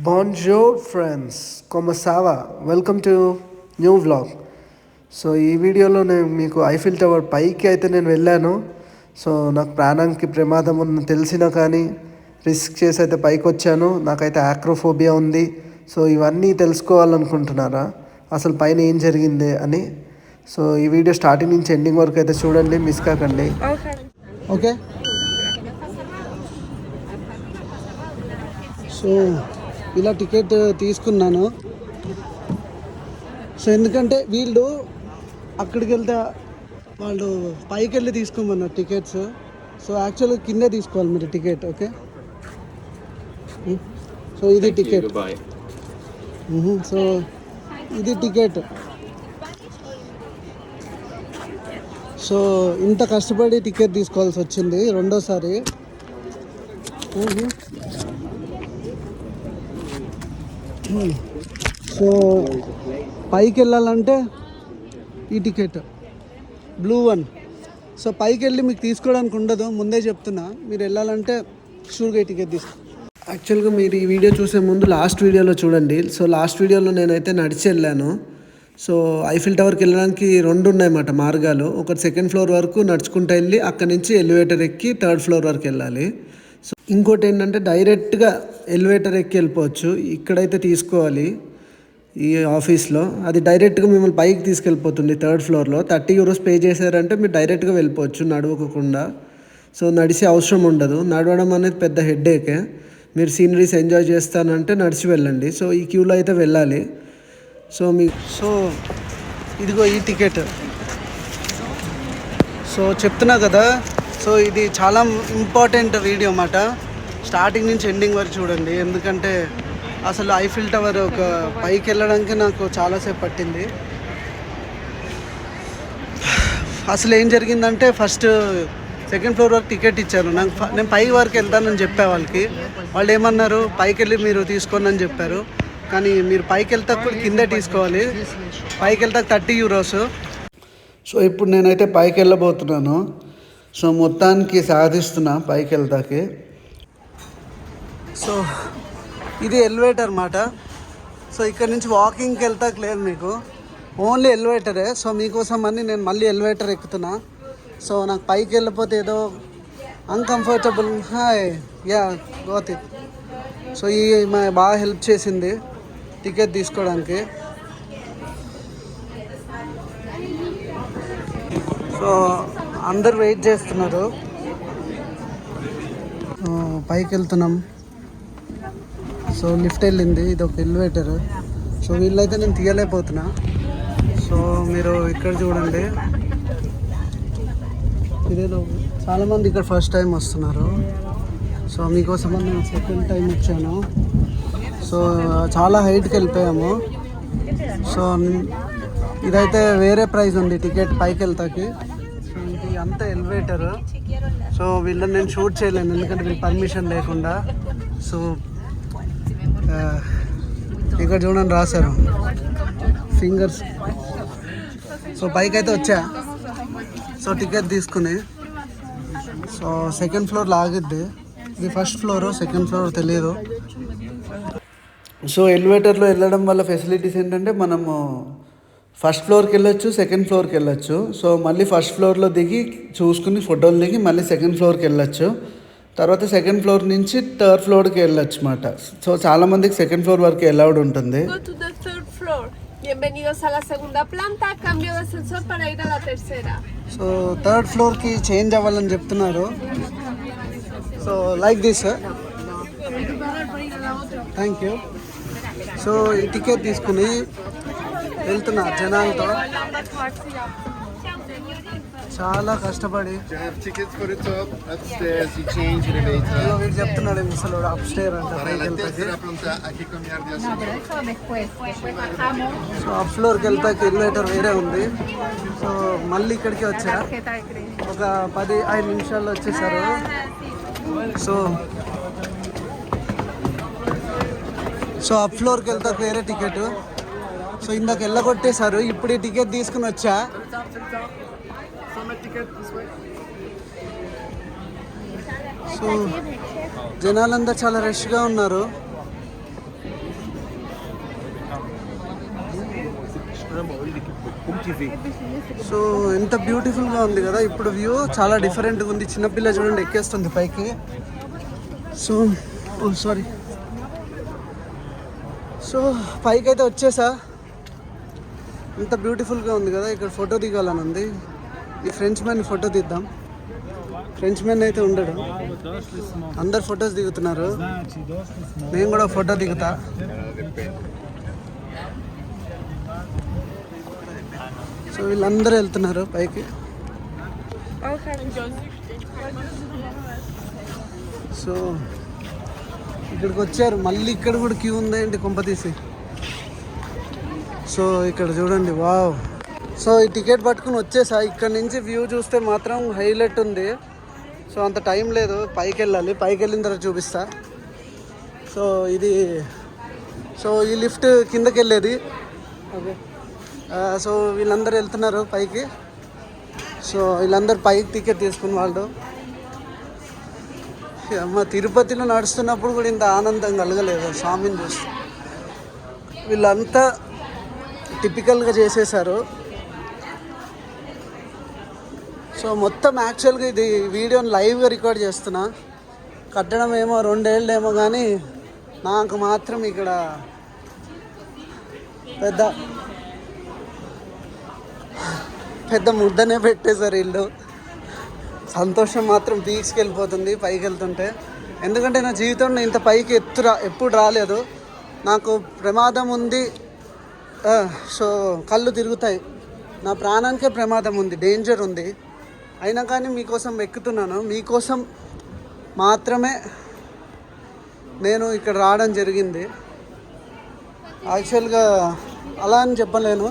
Bonjour friends, como estava? Welcome to new vlog. So ఈ వీడియోలో నేను మీకు ఐఫిల్ టవర్ పైకి అయితే నేను వెళ్ళాను. సో నాకు ప్రాణానికి ప్రమాదం ఉన్న తెలిసినా కానీ రిస్క్ చేసి అయితే పైకి వచ్చాను. నాకైతే ఆక్రోఫోబియా ఉంది. సో ఇవన్నీ తెలుసుకోవాలనుకుంటున్నారా అసలు పైన ఏం జరిగింది అని? సో ఈ వీడియో స్టార్టింగ్ నుంచి ఎండింగ్ వరకు అయితే చూడండి, మిస్ కాకండి. ఓకే. సో ఇలా టికెట్ తీసుకున్నాను. సో ఎందుకంటే వీళ్ళు అక్కడికి వెళ్తే వాళ్ళు పైకి వెళ్ళి తీసుకోమన్నారు టికెట్స్. సో యాక్చువల్గా కిందే తీసుకోవాలి మీరు టికెట్. ఓకే. సో ఇది టికెట్. సో ఇది టికెట్. సో ఇంత కష్టపడి టికెట్ తీసుకోవాల్సి వచ్చింది రెండోసారి. సో పైకి వెళ్ళాలంటే ఈ టికెట్ బ్లూ వన్. సో పైకి వెళ్ళి మీకు తీసుకోవడానికి ఉండదు, ముందే చెప్తున్నా. మీరు వెళ్ళాలంటే షూర్గా ఈ టికెట్ తీసుకో. యాక్చువల్గా మీరు ఈ వీడియో చూసే ముందు లాస్ట్ వీడియోలో చూడండి. సో లాస్ట్ వీడియోలో నేనైతే నడిచి వెళ్ళాను. సో ఐఫిల్ టవర్కి వెళ్ళడానికి రెండు ఉన్నాయన్నమాట మార్గాలు. ఒకటి సెకండ్ ఫ్లోర్ వరకు నడుచుకుంటూ వెళ్ళి అక్కడి నుంచి ఎలివేటర్ ఎక్కి థర్డ్ ఫ్లోర్ వరకు వెళ్ళాలి. సో ఇంకోటి ఏంటంటే డైరెక్ట్గా ఎలివేటర్ ఎక్కి వెళ్ళిపోవచ్చు. ఇక్కడైతే తీసుకోవాలి ఈ ఆఫీస్లో. అది డైరెక్ట్గా మిమ్మల్ని పైకి తీసుకెళ్ళిపోతుంది థర్డ్ ఫ్లోర్లో. €30 పే చేశారంటే మీరు డైరెక్ట్గా వెళ్ళిపోవచ్చు నడవకుండా. సో నడిచే అవసరం ఉండదు. నడవడం అనేది పెద్ద హెడ్ఏకే. మీరు సీనరీస్ ఎంజాయ్ చేస్తానంటే నడిచి వెళ్ళండి. సో ఈ క్యూలో అయితే వెళ్ళాలి. సో ఇదిగో ఈ టికెట్. సో చెప్తున్నా కదా, సో ఇది చాలా ఇంపార్టెంట్ వీడియో అన్నమాట. స్టార్టింగ్ నుంచి ఎండింగ్ వరకు చూడండి. ఎందుకంటే అసలు ఐఫిల్ టవర్ ఒక పైకి వెళ్ళడానికి నాకు చాలాసేపు పట్టింది. అసలు ఏం జరిగిందంటే ఫస్ట్ సెకండ్ ఫ్లోర్ వరకు టికెట్ ఇచ్చారు నాకు. నేను పై వరకు వెళ్తానని చెప్పా వాళ్ళకి. వాళ్ళు ఏమన్నారు, పైకి వెళ్ళి మీరు తీసుకోండి అని చెప్పారు. కానీ మీరు పైకి వెళ్తా కూడా కిందే తీసుకోవాలి. పైకి వెళ్తా €30. సో ఇప్పుడు నేనైతే పైకి వెళ్ళబోతున్నాను. సో మొత్తానికి సాధిస్తున్నా పైకి వెళ్తాకి. సో ఇది ఎలివేటర్ అన్నమాట. సో ఇక్కడ నుంచి వాకింగ్కి వెళ్తాకి లేదు మీకు, ఓన్లీ ఎలివేటరే. సో మీకోసం అని నేను మళ్ళీ ఎలివేటర్ ఎక్కుతున్నా. సో నాకు పైకి వెళ్ళిపోతే ఏదో uncomfortable. Hi ya got it. So ఈ బాగా హెల్ప్ చేసింది టికెట్ తీసుకోవడానికి. సో అందరు వెయిట్ చేస్తున్నారు. పైకి వెళ్తున్నాం. సో లిఫ్ట్ వెళ్ళింది, ఇది ఒక ఎలివేటర్. సో వీళ్ళైతే నేను తీయలేకపోతున్నా. సో మీరు ఇక్కడ చూడండి, ఇదేదో చాలామంది ఇక్కడ ఫస్ట్ టైం వస్తున్నారు. సో మీకోసం నేను సెకండ్ టైం వచ్చాను. సో చాలా హైట్కి వెళ్ళిపోయాము. సో ఇదైతే వేరే ప్రైస్ ఉంది టికెట్ పైకి వెళ్తాకి. సో ఇది అంతా ఎలివేటర్. సో వీళ్ళని నేను షూట్ చేయలేను ఎందుకంటే వీళ్ళు పర్మిషన్ లేకుండా. సో ఇక్కడ చూడండి రాశారు ఫింగర్స్. సో పైకి అయితే వచ్చా. సో టికెట్ తీసుకుని సో సెకండ్ ఫ్లోర్లో ఆగిద్ది. ఇది ఫస్ట్ ఫ్లోర్, సెకండ్ ఫ్లోర్ తెలియదు. సో ఎలివేటర్లో వెళ్ళడం వల్ల ఫెసిలిటీస్ ఏంటంటే మనము ఫస్ట్ ఫ్లోర్కి వెళ్ళొచ్చు, సెకండ్ ఫ్లోర్కి వెళ్ళొచ్చు. సో మళ్ళీ ఫస్ట్ ఫ్లోర్లో దిగి చూసుకుని ఫోటోలు దిగి మళ్ళీ సెకండ్ ఫ్లోర్కి వెళ్ళొచ్చు. తర్వాత సెకండ్ ఫ్లోర్ నుంచి థర్డ్ ఫ్లోర్కి వెళ్ళొచ్చు అన్నమాట. సో చాలామందికి సెకండ్ ఫ్లోర్ వరకు అలౌడ్ ఉంటుంది. సో థర్డ్ ఫ్లోర్కి చేంజ్ అవ్వాలని చెప్తున్నారు. So like this. Thank you. So ఈ టికెట్ తీసుకుని వెళ్తున్నా జనాలతో, చాలా కష్టపడి. వీడు చెప్తున్నాడు అసలు అప్ స్టేర్ అంట. సో అప్ ఫ్లోర్కి వెళ్తాకి ఎలివేటర్ వేరే ఉంది. సో మళ్ళీ ఇక్కడికి వచ్చా. ఒక 10-5 నిమిషాల్లో వచ్చేసారు. సో అప్ ఫ్లోర్కి వెళ్తాకి వేరే టికెట్. సో ఇందాక వెళ్ళగొట్టేశారు. ఇప్పుడు ఈ టికెట్ తీసుకుని వచ్చా. సో జనాలంతా చాలా రష్గా ఉన్నారు. సో ఎంత బ్యూటిఫుల్గా ఉంది కదా ఇప్పుడు వ్యూ, చాలా డిఫరెంట్గా ఉంది. చిన్నపిల్ల చూడండి ఎక్కేస్తుంది పైకి. సో సారీ, సో పైకి అయితే వచ్చేసా. ఎంత బ్యూటిఫుల్గా ఉంది కదా. ఇక్కడ ఫోటో దిగాలని ఉంది. ఈ ఫ్రెంచ్ మ్యాన్ ఫోటో తీద్దాం. ఫ్రెంచ్ మ్యాన్ అయితే ఉండడు, అందరు ఫొటోస్ దిగుతున్నారు. నేను కూడా ఫోటో దిగుతా. సో వీళ్ళందరూ వెళ్తున్నారు పైకి. సో ఇక్కడికి వచ్చారు, మళ్ళీ ఇక్కడ కూడా క్యూ ఉందేంటి కొంపతీసి. సో ఇక్కడ చూడండి, వావ్. సో ఈ టికెట్ పట్టుకుని వచ్చేసా. ఇక్కడ నుంచి వ్యూ చూస్తే మాత్రం హైలైట్ ఉంది. సో అంత టైం లేదు, పైకి వెళ్ళాలి. పైకి వెళ్ళిన తర్వాత చూపిస్తా. సో ఇది, సో ఈ లిఫ్ట్ కిందకి వెళ్ళేది. ఓకే, సో వీళ్ళందరూ వెళ్తున్నారు పైకి. సో వీళ్ళందరూ పైకి టికెట్ తీసుకున్న వాళ్ళు. అమ్మ, తిరుపతిలో నడుస్తున్నప్పుడు కూడా ఇంత ఆనందం కలగలేదు స్వామిని చూసి. వీళ్ళంతా టిపికల్గా చేసేసారు. సో మొత్తం యాక్చువల్గా ఇది వీడియోని లైవ్గా రికార్డ్ చేస్తున్నా. కట్టడం ఏమో 2 ఏళ్ళేమో, కానీ నాకు మాత్రం ఇక్కడ పెద్ద ముద్దనే పెట్టేశారు వీళ్ళు. సంతోషం మాత్రం పీక్స్కి వెళ్ళిపోతుంది పైకి వెళ్తుంటే. ఎందుకంటే నా జీవితంలో ఇంత పైకి ఎప్పుడు రాలేదు. నాకు ప్రమాదం ఉంది, సో కళ్ళు తిరుగుతాయి, నా ప్రాణానికే ప్రమాదం ఉంది, డేంజర్ ఉంది. అయినా కానీ మీకోసం ఎక్కుతున్నాను. మీకోసం మాత్రమే నేను ఇక్కడ రావడం జరిగింది. యాక్చువల్గా అలా అని చెప్పలేను.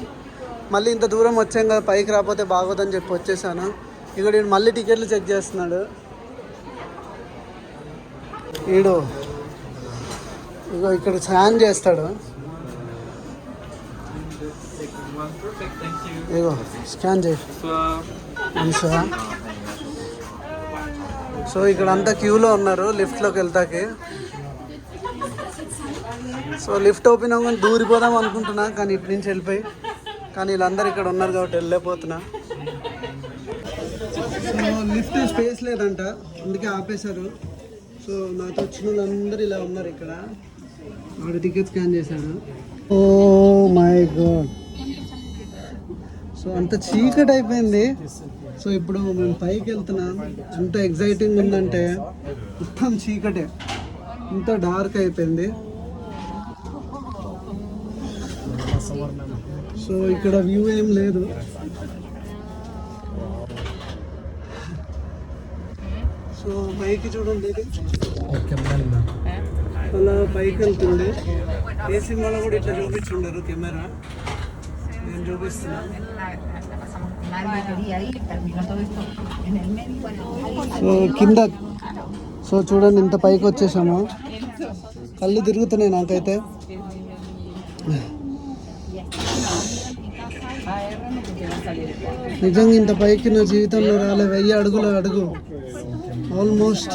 మళ్ళీ ఇంత దూరం వచ్చాం కదా, పైకి రాకపోతే బాగోదని చెప్పి వచ్చేసాను. ఇక్కడ మళ్ళీ టికెట్లు చెక్ చేస్తున్నాడు ఈడు. ఇగో ఇక్కడ స్కాన్ చేస్తాడు. ఇగో స్కాన్ చేయి. సో ఇక్కడ అంతా క్యూలో ఉన్నారు లిఫ్ట్లోకి వెళ్తాకి. సో లిఫ్ట్ ఓపెన్ అవ్వగానే దూరిపోదాం అనుకుంటున్నా, కానీ ఇటు నుంచి వెళ్ళిపోయి. కానీ వీళ్ళందరూ ఇక్కడ ఉన్నారు కాబట్టి వెళ్ళిపోతున్నా. సో లిఫ్ట్ స్పేస్ లేదంట, అందుకే ఆపేశారు. సో నాతో వచ్చిన వాళ్ళందరూ ఇలా ఉన్నారు ఇక్కడ. వాడు టికెట్ స్కాన్ చేశాడు. Oh my God. సో అంత చీకటి అయిపోయింది. సో ఇప్పుడు మేము పైకి వెళ్తున్నాం. ఎంత ఎగ్జైటింగ్ ఉందంటే మొత్తం చీకటే, ఇంత డార్క్ అయిపోయింది. సో ఇక్కడ వ్యూ ఏం లేదు. సో పైకి చూడండి, అలా పైకి వెళ్తుంది. ఏ సినిమాలో కూడా ఇట్లా చూపించుండరు కెమెరా, నేను చూపిస్తున్నా. సో కింద, సో చూడండి ఇంత పైకి వచ్చేసాము. కళ్ళు తిరుగుతున్నాయి నాకైతే. నిజంగా ఇంత పైకి నా జీవితంలో రాలే. 1000 అడుగుల అడుగు ఆల్మోస్ట్.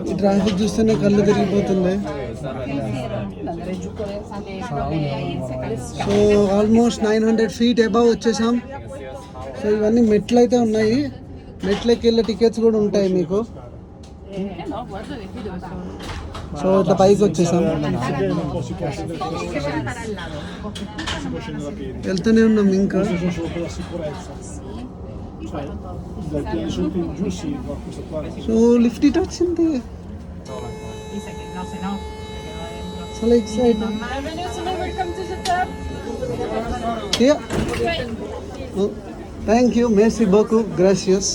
ఈ ట్రాఫిక్ చూస్తేనే కళ్ళు తిరిగిపోతుంది. సో ఆల్మోస్ట్ 900 feet అబవ్ వచ్చేసాం. సో ఇవన్నీ మెట్లు అయితే ఉన్నాయి. మెట్లకి వెళ్ళే టికెట్స్ కూడా ఉంటాయి మీకు. సో ఇట్లా పైకి వచ్చేసాం. వెళ్తూనే ఉన్నాం ఇంకా. సో లిఫ్ట్ ఇట్ వచ్చింది. చాలా ఎక్సైట్. థ్యాంక్ యూ, మెర్సీ బోకు, గ్రాసియస్.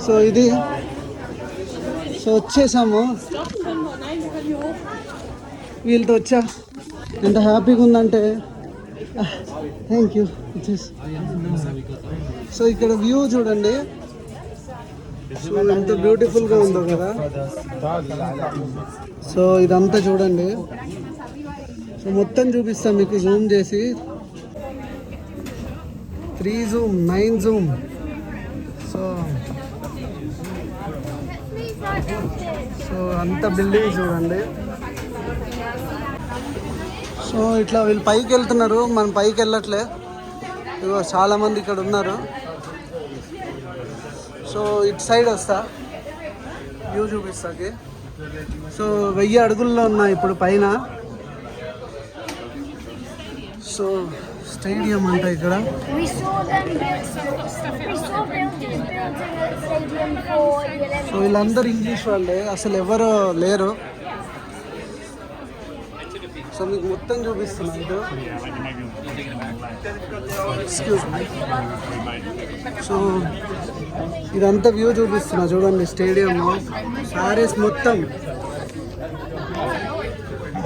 సో ఇది, సో వచ్చేసాము. వీళ్ళతో వచ్చా, ఎంత హ్యాపీగా ఉందంటే. Thank you. సో ఇక్కడ వ్యూ చూడండి, సో ఎంత బ్యూటిఫుల్గా ఉందో కదా. సో ఇదంతా చూడండి. సో మొత్తం చూపిస్తాం మీకు జూమ్ చేసి. 3 zoom, 9 zoom. సో సో అంత బిల్డింగ్ చూడండి. సో ఇట్లా వీళ్ళు పైకి వెళ్తున్నారు, మనం పైకి వెళ్ళట్లే. ఇగో చాలామంది ఇక్కడ ఉన్నారు. సో ఇటు సైడ్ వస్తా, వ్యూ చూపిస్తాకి. సో 1000 అడుగుల్లో ఉన్నా ఇప్పుడు పైన. సో స్టేడియం అంట ఇక్కడ. సో వీళ్ళందరూ ఇంగ్లీష్ వాళ్ళే, అసలు ఎవరు లేరు. సో మీకు మొత్తం చూపిస్తున్నా ఇది. Excuse me. సో ఇదంతా వ్యూ చూపిస్తున్నా చూడండి. స్టేడియం సారీస్ మొత్తం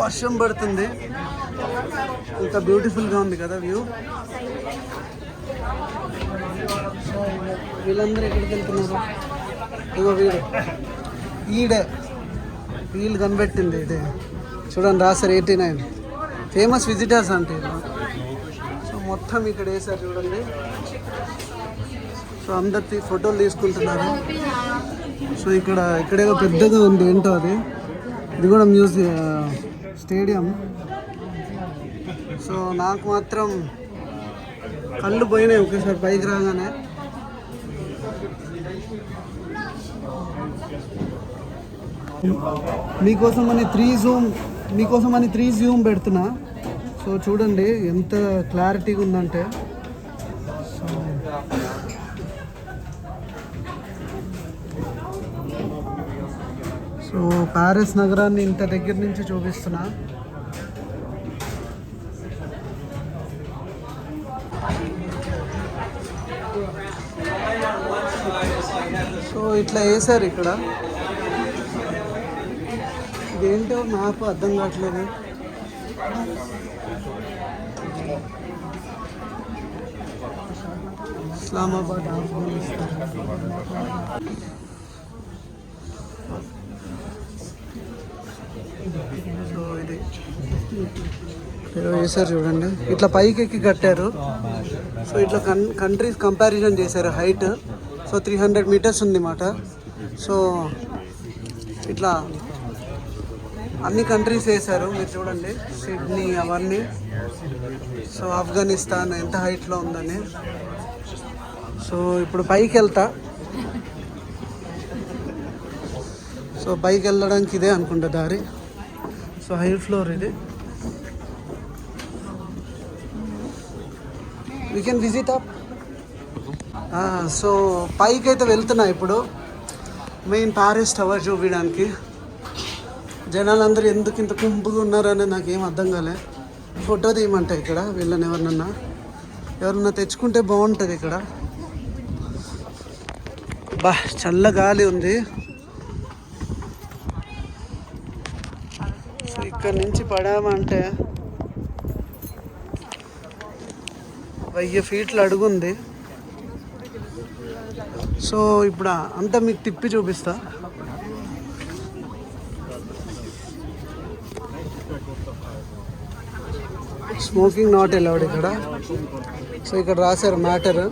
వర్షం పడుతుంది, ఇంత బ్యూటిఫుల్గా ఉంది కదా వ్యూ. సో వీళ్ళందరూ ఎక్కడికి వెళ్తున్నారు? ఇగో ఈడే వీళ్ళు కనిపెట్టింది ఇదే చూడండి, రాశారు 89 ఫేమస్ విజిటర్స్ అంటే. సో మొత్తం ఇక్కడ వేసారు చూడండి. సో అందరి ఫోటోలు తీసుకుంటున్నారు. సో ఇక్కడేదో పెద్దగా ఉంది, ఏంటో అది. ఇది కూడా స్టేడియం. సో నాకు మాత్రం కళ్ళు పోయినాయి ఒకేసారి పైకి రాగానే. మీకోసం అని 3 జూమ్ పెడుతున్నా. సో చూడండి ఎంత క్లారిటీగా ఉందంటే. సో ప్యారిస్ నగరాన్ని ఇంత దగ్గర నుంచి చూపిస్తున్నా. సో ఇట్లా వేసారు ఇక్కడ. ఇదేంటో నాకు అర్థం కావట్లేదు. ఇస్లామాబాద్, ఆఫ్ఘనిస్తాన్. సో ఇది వేసారు చూడండి, ఇట్లా పైకి ఎక్కి కట్టారు. సో ఇట్లా కంట్రీస్ కంపారిజన్ చేశారు హైట్. సో 300 మీటర్స్ ఉంది మాట. సో ఇట్లా అన్ని కంట్రీస్ వేశారు, మీరు చూడండి. సిడ్నీ అవన్నీ. సో ఆఫ్ఘనిస్తాన్ ఎంత హైట్లో ఉందని. సో ఇప్పుడు పైకి వెళ్తా. సో పైకి వెళ్ళడానికి ఇదే అనుకుంటా దారి. సో హై ఫ్లోర్ ఇది. We can visit up. So పైకి అయితే వెళ్తున్నా ఇప్పుడు, మెయిన్ ప్యారిస్ టవర్ చూపించడానికి. జనాలందరూ ఎందుకు ఇంత గుంపుగా ఉన్నారనేది నాకేం అర్థం కాలే. ఫోటో తీయమంట ఇక్కడ వీళ్ళని. ఎవరన్నా తెచ్చుకుంటే బాగుంటుంది ఇక్కడ. బా చల్ల గాలి ఉంది. సో ఇక్కడ నుంచి పడామంటే 1000 ఫీట్ల అడుగుంది. సో ఇప్పుడు అంతా మీకు తిప్పి చూపిస్తా. స్మోకింగ్ నాట్ అలౌడ్ ఇక్కడ. సో ఇక్కడ రాశారు మ్యాటర్.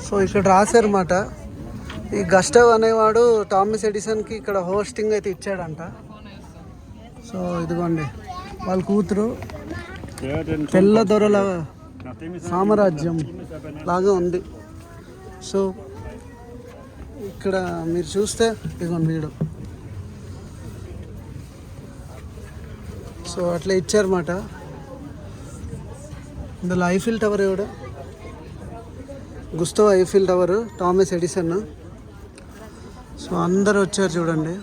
సో ఇక్కడ రాశారు మాట. ఈ గస్టవ్ అనేవాడు థామస్ ఎడిసన్కి ఇక్కడ హోస్టింగ్ అయితే ఇచ్చాడంట. సో ఇదిగోండి వాళ్ళ కూతురు. తెల్ల దొరల సామ్రాజ్యం లాగా ఉంది. సో ఇక్కడ మీరు చూస్తే ఇదిగోండి వీడు. సో అట్లా ఇచ్చారన్నమాట. ఇందులో ఐఫిల్ టవర్ ఎవడు? Gustave Eiffel tower, Thomas Edison. So అందరు వచ్చారు చూడండి.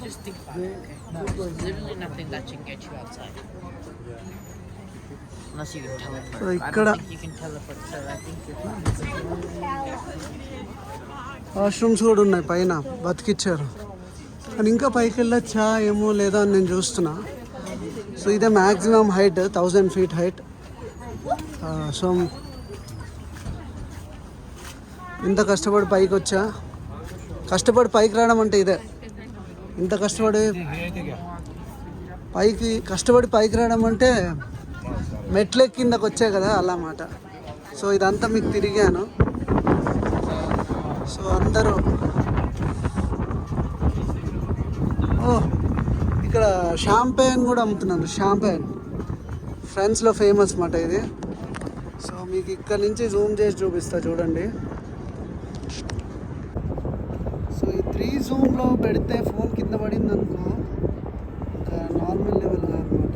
సో ఇక్కడ వాష్రూమ్స్ కూడా ఉన్నాయి పైన, బతికిచ్చారు. కానీ ఇంకా పైకి వెళ్ళొచ్చా ఏమో లేదా అని నేను చూస్తున్నా. సో ఇదే maximum height, 1000 feet height. So ఇంత కష్టపడి పైకి వచ్చా. కష్టపడి పైకి రావడం అంటే ఇదే. ఇంత కష్టపడి పైకి రావడం అంటే మెట్ల కిందకు వచ్చాయి కదా అలా మాట. సో ఇదంతా మీకు తిరిగాను. సో అందరూ ఇక్కడ షాంపెయిన్ కూడా అమ్ముతున్నారు. షాంపెయిన్ ఫ్రాన్స్లో ఫేమస్ మాట ఇది. సో మీకు ఇక్కడ నుంచి జూమ్ చేసి చూపిస్తా చూడండి. సో ఈ 3 జూమ్లో పెడితే ఫోన్ కింద పడింది అనుకో, ఇంకా నార్మల్ లెవెల్ కాదనమాట.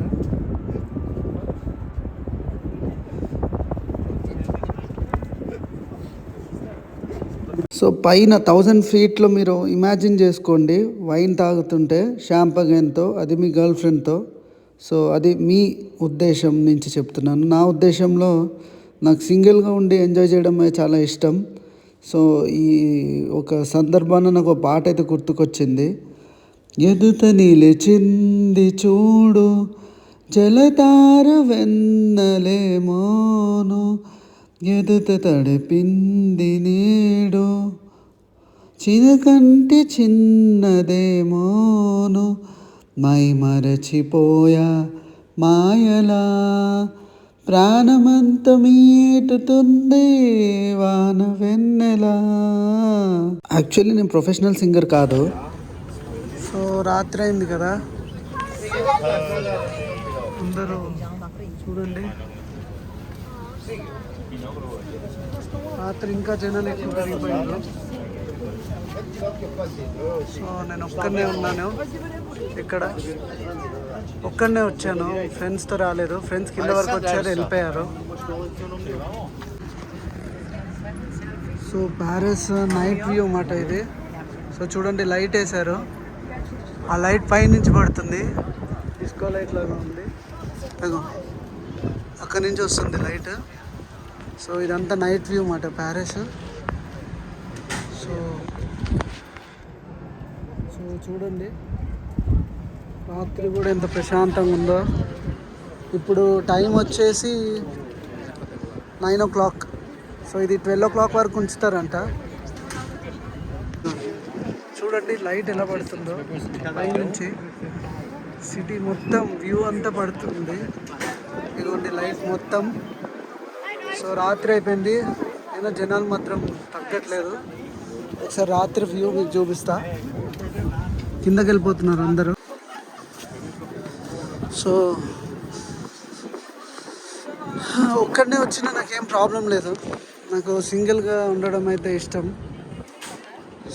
సో పైన 1000 ఫీట్లో మీరు ఇమాజిన్ చేసుకోండి, వైన్ తాగుతుంటే షాంపగన్తో, అది మీ గర్ల్ ఫ్రెండ్తో. సో అది మీ ఉద్దేశం నుంచి చెప్తున్నాను. నా ఉద్దేశంలో నాకు సింగిల్గా ఉండి ఎంజాయ్ చేయడం చాలా ఇష్టం. సో ఈ ఒక సందర్భాన నాకు ఒక పాట అయితే గుర్తుకొచ్చింది. ఎదుట నిలిచింది చూడు జలతార వెన్నలేమోను, ఎదుట తడిపింది నేడు చినకంటి చిన్నదేమోను, మై మరచిపోయా మాయలా ప్రాణమంత మీటుతుంది వాన వెన్నెలా. యాక్చువల్లీ నేను ప్రొఫెషనల్ సింగర్ కాదు. సో రాత్రి అయింది కదా, అందరూ చూడండి రాత్రి ఇంకా జనాలు ఎక్కువ పెరిగిపోయారు. సో నేను ఒక్కనే ఉన్నాను ఇక్కడ, ఒక్కనే వచ్చాను, ఫ్రెండ్స్తో రాలేదు. ఫ్రెండ్స్ కింద వరకు వచ్చారు, వెళ్ళిపోయారు. సో ప్యారిస్ నైట్ వ్యూ అన్నమాట ఇది. సో చూడండి లైట్ వేశారు, ఆ లైట్ పై నుంచి పడుతుంది, డిస్కో లైట్ లాగా ఉంది. అక్కడి నుంచి వస్తుంది లైట్. సో ఇదంతా నైట్ వ్యూ అన్నమాట ప్యారిస్. సో సో చూడండి రాత్రి కూడా ఎంత ప్రశాంతంగా ఉందో. ఇప్పుడు టైం వచ్చేసి 9 o'clock. సో ఇది 12 o'clock వరకు ఉంచుతారంట. చూడండి లైట్ ఎలా పడుతుందో పై నుంచి, సిటీ మొత్తం వ్యూ అంతా పడుతుంది. ఇదిగోండి లైట్ మొత్తం. సో రాత్రి అయిపోయింది, అయినా జనాలు మాత్రం తగ్గట్లేదు. ఒకసారి రాత్రి వ్యూ మీకు చూపిస్తా. కిందకి వెళ్ళిపోతున్నారు అందరూ. సో ఒక్కడనే వచ్చినా నాకేం ప్రాబ్లం లేదు, నాకు సింగిల్గా ఉండడం అయితే ఇష్టం.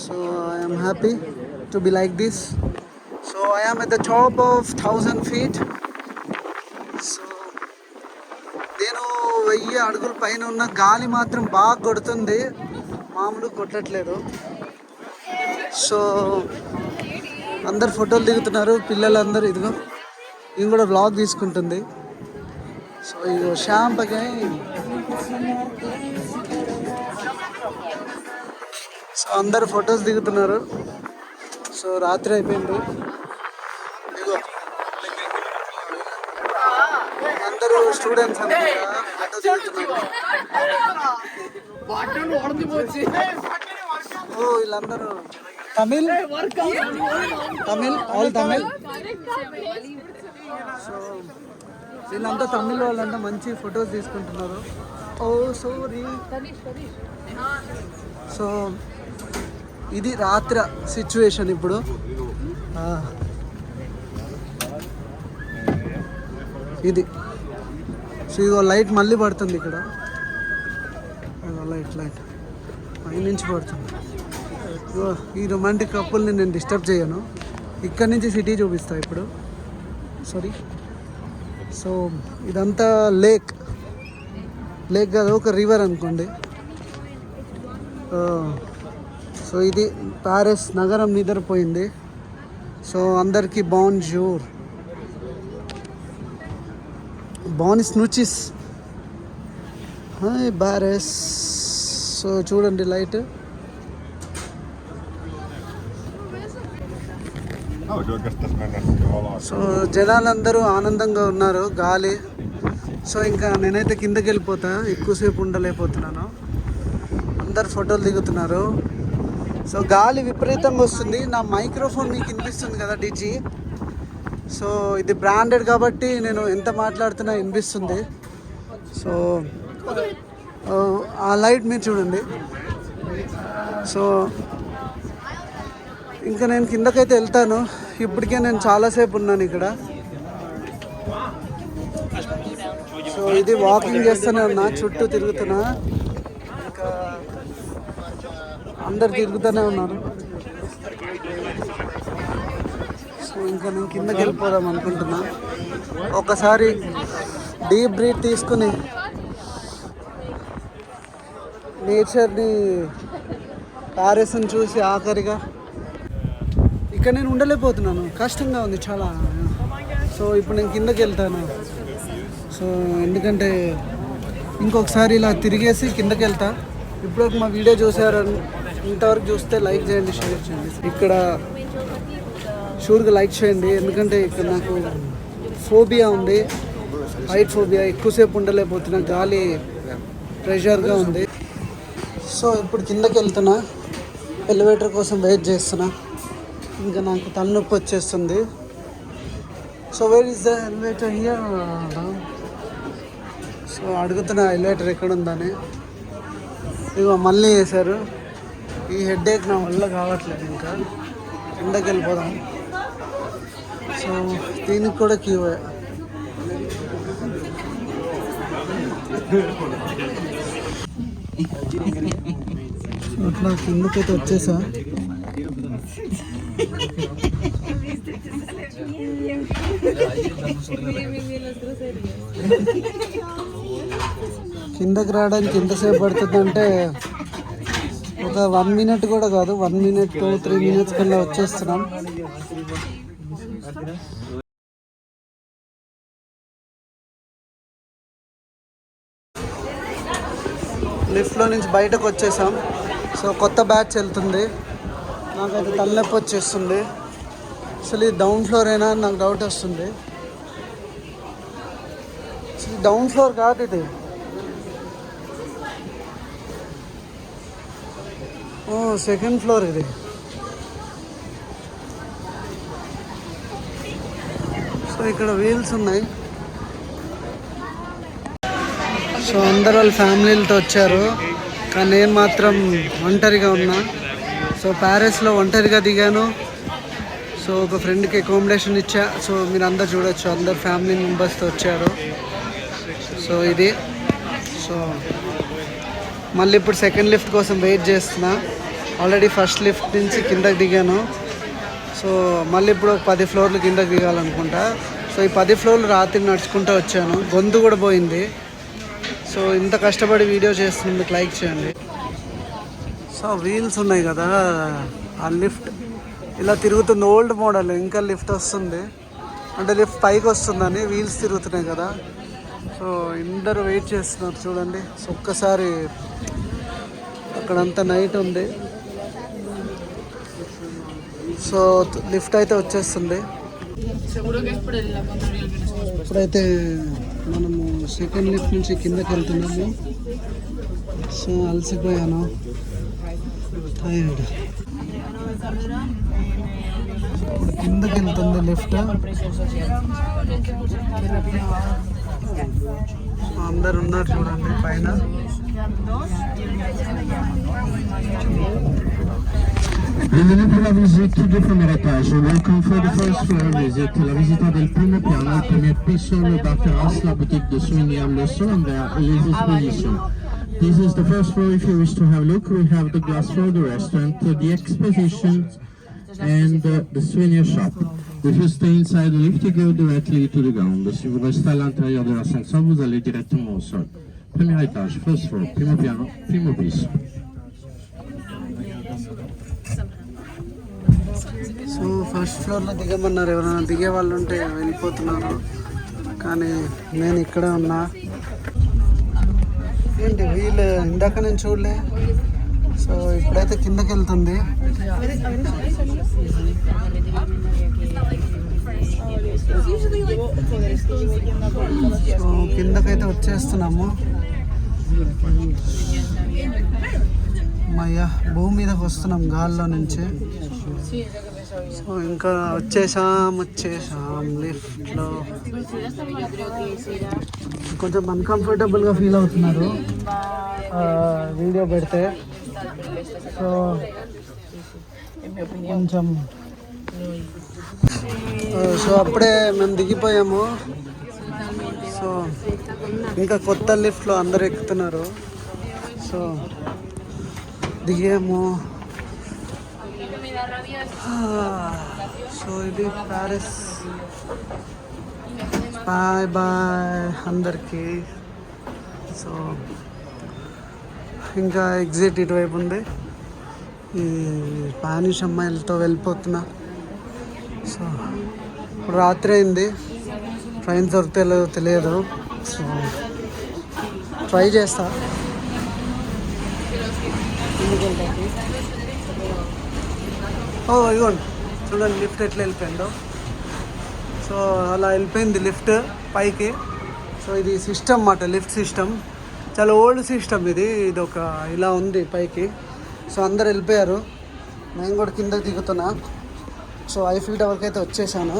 So I'm happy to be like this. So I'm at the top of 1000 feet. So నేను 1000 అడుగుల పైన ఉన్న, గాలి మాత్రం బాగా కొడుతుంది, మామూలు కొట్టట్లేదు. సో అందరు ఫోటోలు దిగుతున్నారు, పిల్లలందరూ. ఇదిగో ఇది కూడా వ్లాగ్ తీసుకుంటుంది. సో ఇది షాంపగైన్. సో అందరు ఫొటోస్ దిగుతున్నారు. సో రాత్రి అయిపోయింది, ఇదిగో అందరూ స్టూడెంట్స్ అనుకుంటా ఫోటో దిగుతున్నారు. ఓ వీళ్ళందరూ తమిళ్ ఆల్ తమిళ్. సో వీళ్ళంతా తమిళ్ వాళ్ళంతా మంచి ఫొటోస్ తీసుకుంటున్నారు. ఓ సారీ. సో ఇది రాత్రి సిచ్యువేషన్ ఇప్పుడు. ఇది సో ఇదిగో లైట్ మళ్ళీ పడుతుంది ఇక్కడ, లైట్ పై నుంచి పడుతుంది. ఈ రొమాంటిక్ కపుల్ని నేను డిస్టర్బ్ చేయను, ఇక్కడ నుంచి సిటీ చూపిస్తా ఇప్పుడు. సారీ. సో ఇదంతా లేక్ కాదు, ఒక రివర్ అనుకోండి. సో ఇది ప్యారిస్ నగరం నిద్రపోయింది. సో అందరికీ బాన్జూర్, బానిస్ నూచిస్, హాయ్ ప్యారిస్. సో చూడండి లైట్. సో జనాలందరూ ఆనందంగా ఉన్నారు, గాలి. సో ఇంకా నేనైతే కిందకి వెళ్ళిపోతా, ఎక్కువసేపు ఉండలేకపోతున్నాను. అందరు ఫోటోలు దిగుతున్నారు. సో గాలి విపరీతంగా వస్తుంది. నా మైక్రోఫోన్ మీకు వినిపిస్తుంది కదా, డిజి. సో ఇది బ్రాండెడ్ కాబట్టి నేను ఎంత మాట్లాడుతున్నా వినిపిస్తుంది. సో ఆ లైట్ మీరు చూడండి. సో ఇంకా నేను కిందకైతే వెళ్తాను. ఇప్పటికే నేను చాలాసేపు ఉన్నాను ఇక్కడ. సో ఇది వాకింగ్ చేస్తూనే ఉన్నా, చుట్టూ తిరుగుతున్నా, ఇంకా అందరు తిరుగుతూనే ఉన్నారు. సో ఇంకా నేను కిందకి వెళ్ళిపోదాం అనుకుంటున్నా. ఒకసారి డీప్ బ్రీత్ తీసుకుని నేచర్ని, ప్యారిస్ని చూసి ఆఖరిగా ఇక్కడ నేను ఉండలేకపోతున్నాను, కష్టంగా ఉంది చాలా. సో ఇప్పుడు నేను కిందకి వెళ్తాను. సో ఎందుకంటే ఇంకొకసారి ఇలా తిరిగేసి కిందకి వెళ్తా. ఇప్పుడు మా వీడియో చూసారు, ఇంతవరకు చూస్తే లైక్ చేయండి, షేర్ చేయండి. ఇక్కడ షూర్గా లైక్ చేయండి, ఎందుకంటే ఇక్కడ నాకు ఫోబియా ఉంది, హైట్ ఫోబియా. ఎక్కువసేపు ఉండలేకపోతున్నా, గాలి ప్రెషర్గా ఉంది. సో ఇప్పుడు కిందకి వెళ్తున్నా, ఎలివేటర్ కోసం వెయిట్ చేస్తున్నా. ఇంకా నాకు తలనొప్పి వచ్చేస్తుంది. So where is the elevator here? So అడుగుతున్నా ఎలివేటర్ ఎక్కడ ఉందని. ఇగో మళ్ళీ వేశారు. ఈ హెడేక్ నా వల్ల కావట్లేదు. ఇంకా కిందకి వెళ్ళిపోదాం. సో దీనికి కూడా క్యూ. అట్లా కిందకైతే వచ్చేసా. కిందకి రావడానికి ఎంతసేపు పడుతుందంటే ఒక 1 minute కూడా కాదు, 1 minute 2-3 minutes కల్లా వచ్చేస్తున్నాం. లిఫ్ట్లో నుంచి బయటకు వచ్చేసాం. సో కొత్త బ్యాచ్ వెళ్తుంది. నాకైతే తలనొప్పి వచ్చేస్తుంది. అసలు ఇది డౌన్ ఫ్లోర్ అయినా అని నాకు డౌట్ వస్తుంది. అసలు డౌన్ ఫ్లోర్ కాదు ఇది. సెకండ్ ఫ్లోర్ ఇది. సో ఇక్కడ వీల్స్ ఉన్నాయి. సో అందరు వాళ్ళ ఫ్యామిలీలతో వచ్చారు, కానీ నేను మాత్రం ఒంటరిగా ఉన్నా. సో ప్యారిస్లో ఒంటరిగా దిగాను. సో ఒక ఫ్రెండ్కి అకామిడేషన్ ఇచ్చా. సో మీరు అందరు చూడొచ్చు, అందరు ఫ్యామిలీ మెంబర్స్తో వచ్చారు. సో ఇది. సో మళ్ళీ ఇప్పుడు సెకండ్ లిఫ్ట్ కోసం వెయిట్ చేస్తున్నా. ఆల్రెడీ ఫస్ట్ లిఫ్ట్ నుంచి కిందకి దిగాను. సో మళ్ళీ ఇప్పుడు ఒక 10 floors కిందకి దిగాలనుకుంటా. సో ఈ 10 floors రాత్రి నడుచుకుంటూ వచ్చాను, గొంతు కూడా పోయింది. సో ఇంత కష్టపడి వీడియో చేస్తున్నందుకు లైక్ చేయండి. సో వీల్స్ ఉన్నాయి కదా, ఆ లిఫ్ట్ ఇలా తిరుగుతుంది. ఓల్డ్ మోడల్, ఇంకా లిఫ్ట్ వస్తుంది అంటే లిఫ్ట్ పైకి వస్తుందని వీల్స్ తిరుగుతున్నాయి కదా. సో అందరూ వెయిట్ చేస్తున్నారు చూడండి. సో ఒక్కసారి అక్కడంతా నైట్ ఉంది. సో లిఫ్ట్ అయితే వచ్చేస్తుంది. ఇప్పుడైతే మనము సెకండ్ లిఫ్ట్ నుంచి కిందకి వెళ్తున్నాము. సో అలసిపోయాను, టైర్డ్. ఇప్పుడు కిందకి వెళ్తుంది లిఫ్ట్. అందరు ఉన్నారు చూడండి పైన. Bienvenue pour la visite du premier étage. Welcome for the first floor visit. La visita del primo piano, il premier piso, le bar terrasse, la boutique de souvenirs, le son and les expositions. This is the first floor. If you wish to have a look, we have the glass floor, the restaurant, the expositions and the souvenir shop. If you stay inside the lift, you go directly to the ground. Si vous restez à l'intérieur de l'ascenseur, vous allez directement au sol. Premier étage, first floor, primo piano, primo piso. So first ఫ్లోర్లో దిగమన్నారు. ఎవరైనా దిగే వాళ్ళు ఉంటే వెళ్ళిపోతున్నారు, కానీ నేను ఇక్కడే ఉన్నా. ఏంటి వీళ్ళు ఇందాక నేను చూడలే. సో ఇప్పుడైతే కిందకి వెళ్తుంది. సో కిందకైతే వచ్చేస్తున్నాము. మయ్యా భూమి మీదకి వస్తున్నాం గాల్లో నుంచి. సో ఇంకా వచ్చేసాం లిఫ్ట్లో. కొంచెం అన్కంఫర్టబుల్గా ఫీల్ అవుతున్నారు వీడియో పెడితే. సో కొంచెం సో అప్పుడే మేము దిగిపోయాము. సో ఇంకా కొత్త లిఫ్ట్లో అందరు ఎక్కుతున్నారు. సో దిగాము. సో ఇది ప్యారిస్. బాయ్ బాయ్ అందరికీ. సో ఇంకా ఎగ్జిట్ ఇటువైపు ఉంది. ఈ స్పానిష్ అమ్మాయిలతో వెళ్ళిపోతున్నా. సో ఇప్పుడు రాత్రి అయింది, ట్రైన్ దొరికితే తెలియదు. సో ట్రై చేస్తా. ఇదిగోండి చూడండి లిఫ్ట్ ఎట్లా వెళ్ళిపోయిందో. సో అలా వెళ్ళిపోయింది లిఫ్ట్ పైకి. సో ఇది సిస్టమ్ అన్నమాట, లిఫ్ట్ సిస్టమ్. చాలా ఓల్డ్ సిస్టమ్ ఇది. ఇది ఒక ఇలా ఉంది పైకి. సో అందరు వెళ్ళిపోయారు, నేను కూడా కిందకి దిగుతున్నా. సో ఐఫిల్ టవర్కి అయితే వచ్చేసాను.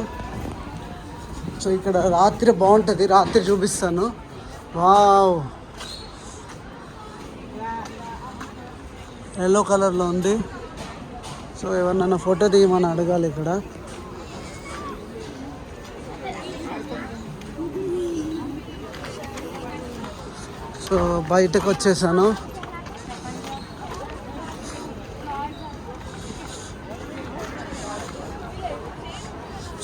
సో ఇక్కడ రాత్రి బాగుంటుంది, రాత్రి చూపిస్తాను. వావ్, ఎల్లో కలర్లో ఉంది. సో ఎవరినైనా ఫోటో తీయమని అడగాలి ఇక్కడ. సో బయటకు వచ్చేసాను.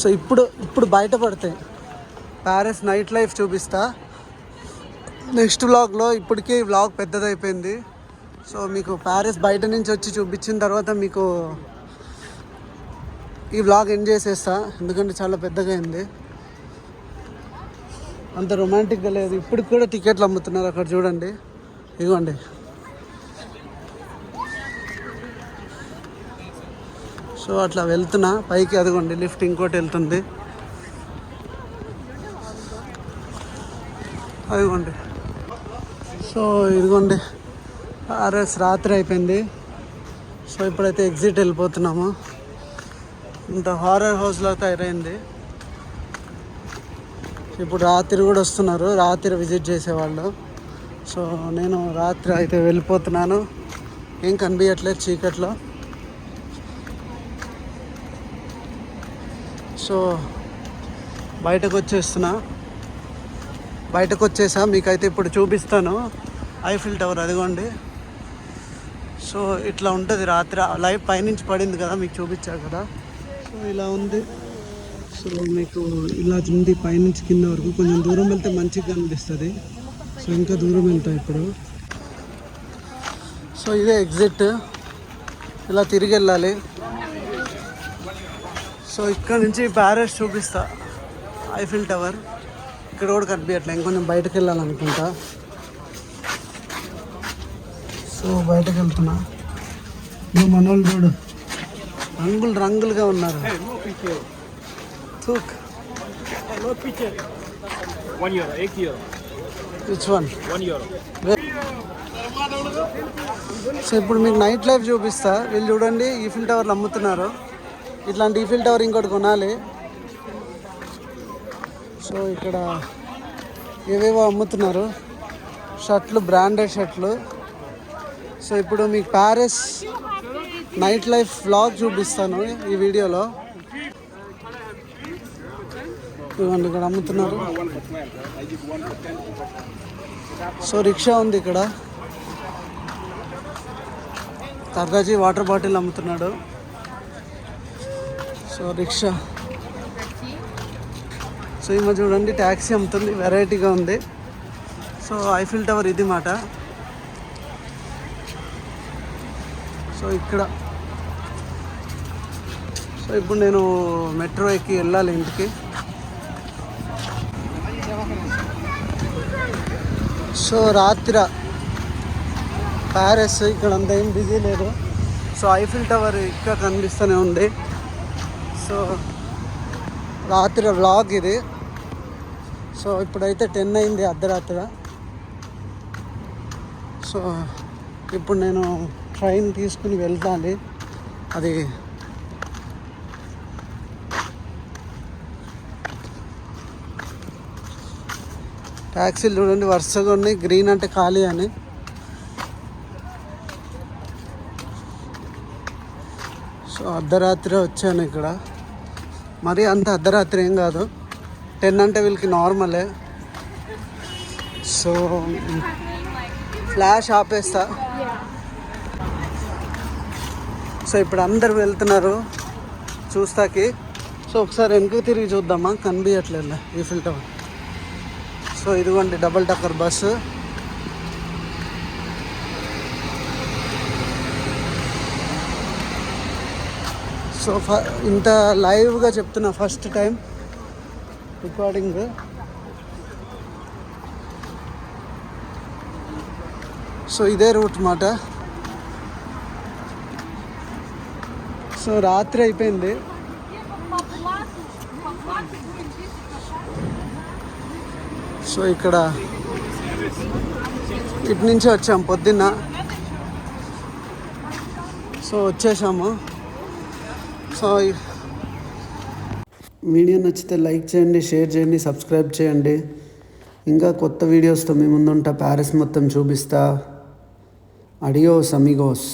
సో ఇప్పుడు బయటపడతాయి ప్యారిస్ నైట్ లైఫ్ చూపిస్తా నెక్స్ట్ వ్లాగ్లో. ఇప్పటికీ వ్లాగ్ పెద్దదైపోయింది. సో మీకు ప్యారిస్ బయట నుంచి వచ్చి చూపించిన తర్వాత మీకు ఈ వ్లాగ్ ఎండ్ చేసేస్తా, ఎందుకంటే చాలా పెద్దగా అయింది. అంత రొమాంటిక్గా లేదు. ఇప్పటికి కూడా టికెట్లు అమ్ముతున్నారు అక్కడ చూడండి, ఇదిగోండి. సో అట్లా వెళ్తున్నా పైకి, అదిగోండి లిఫ్ట్ ఇంకోటి వెళ్తుంది, అదిగోండి. సో ఇదిగోండి ప్యారిస్ రాత్రి అయిపోయింది. సో ఇప్పుడైతే ఎగ్జిట్ వెళ్ళిపోతున్నాము. ఇంత హారర్ హౌస్లో తయారైంది. ఇప్పుడు రాత్రి కూడా వస్తున్నారు, రాత్రి విజిట్ చేసేవాళ్ళు. సో నేను రాత్రి అయితే వెళ్ళిపోతున్నాను, ఏం కనిపించట్లేదు చీకట్లో. సో బయటకు వచ్చేసా, మీకైతే ఇప్పుడు చూపిస్తాను ఐఫిల్ టవర్, అదిగోండి. సో ఇట్లా ఉంటుంది రాత్రి. లైవ్ పైనుంచి పడింది కదా, మీకు చూపించా కదా. సో ఇలా ఉంది. సో మీకు ఇలా ఉంది పైనుంచి కింద వరకు. కొంచెం దూరం వెళ్తే మంచిగా కనిపిస్తుంది. సో ఇంకా దూరం వెళ్తాం ఇప్పుడు. సో ఇదే ఎగ్జిట్, ఇలా తిరిగి వెళ్ళాలి. సో ఇక్కడ నుంచి ప్యారిస్ చూపిస్తా, ఐఫిల్ టవర్. ఇక్కడ కూడా కనిపించట్లే, ఇంకొంచెం బయటకు వెళ్ళాలనుకుంటా. సో బయటకు వెళ్తున్నా. నువ్వు మనోళ్ళు చూడు, రంగులుగా ఉన్నారు. Took. No picture. €1, €1. Which one? €1. So ఇప్పుడు మీకు నైట్ లైఫ్ చూపిస్తా. వీళ్ళు చూడండి ఈఫిల్ టవర్లు అమ్ముతున్నారు. ఇట్లాంటి ఈఫిల్ టవర్ ఇంకోటి కొనాలి. సో ఇక్కడ ఏవేవో అమ్ముతున్నారు, షర్ట్లు, బ్రాండెడ్ షర్ట్లు. సో ఇప్పుడు మీకు ప్యారిస్ నైట్ లైఫ్ వ్లాగ్ చూపిస్తాను ఈ వీడియోలో. ఇవ్వండి ఇక్కడ అమ్ముతున్నారు. సో రిక్షా ఉంది ఇక్కడ, తర్రాజీ వాటర్ బాటిల్ అమ్ముతున్నాడు. So rickshaw. సో ఈమె చూడండి ట్యాక్సీ అమ్ముతుంది, వెరైటీగా ఉంది. సో ఐఫిల్ టవర్ ఇది మాట. సో ఇక్కడ సో ఇప్పుడు నేను మెట్రో ఎక్కి వెళ్ళాలి ఇంటికి. సో రాత్రి ప్యారిస్ ఇక్కడ అంత ఏం బిజీ లేదు. సో ఐఫిల్ టవర్ ఇక్కడ కనిపిస్తూనే ఉంది. సో రాత్రి వ్లాగ్ ఇది. సో ఇప్పుడైతే 10 అయింది అర్ధరాత్రి. సో ఇప్పుడు నేను ట్రైన్ తీసుకుని వెళ్తాను. అది ట్యాక్సీలు చూడండి వరుసగా ఉన్నాయి. గ్రీన్ అంటే ఖాళీ అని. సో అర్ధరాత్రి వచ్చాను ఇక్కడ. మరీ అంత అర్ధరాత్రి ఏం కాదు, 10 అంటే వీళ్ళకి నార్మలే. So flash ఆపేస్తా. సో ఇప్పుడు అందరు వెళ్తున్నారు చూస్తాకి. సో ఒకసారి వెనక్కి తిరిగి చూద్దామా, కనిపించట్లేదు ఈఫిల్ టవర్. సో ఇదిగోండి డబుల్ టక్కర్ బస్సు. సో ఇంత లైవ్గా చెప్తున్నా, ఫస్ట్ టైం రికార్డింగ్. సో ఇదే రూట్ మాట. సో రాత్రి అయిపోయింది. సో ఇక్కడ ఇటు నుంచి వచ్చాము పొద్దున్న. సో వచ్చేసాము. సో వీడియో నచ్చితే లైక్ చేయండి, షేర్ చేయండి, సబ్స్క్రైబ్ చేయండి. ఇంకా కొత్త వీడియోస్తో మీ ముందుంటా. ప్యారిస్ మొత్తం చూపిస్తా. Adios Amigos.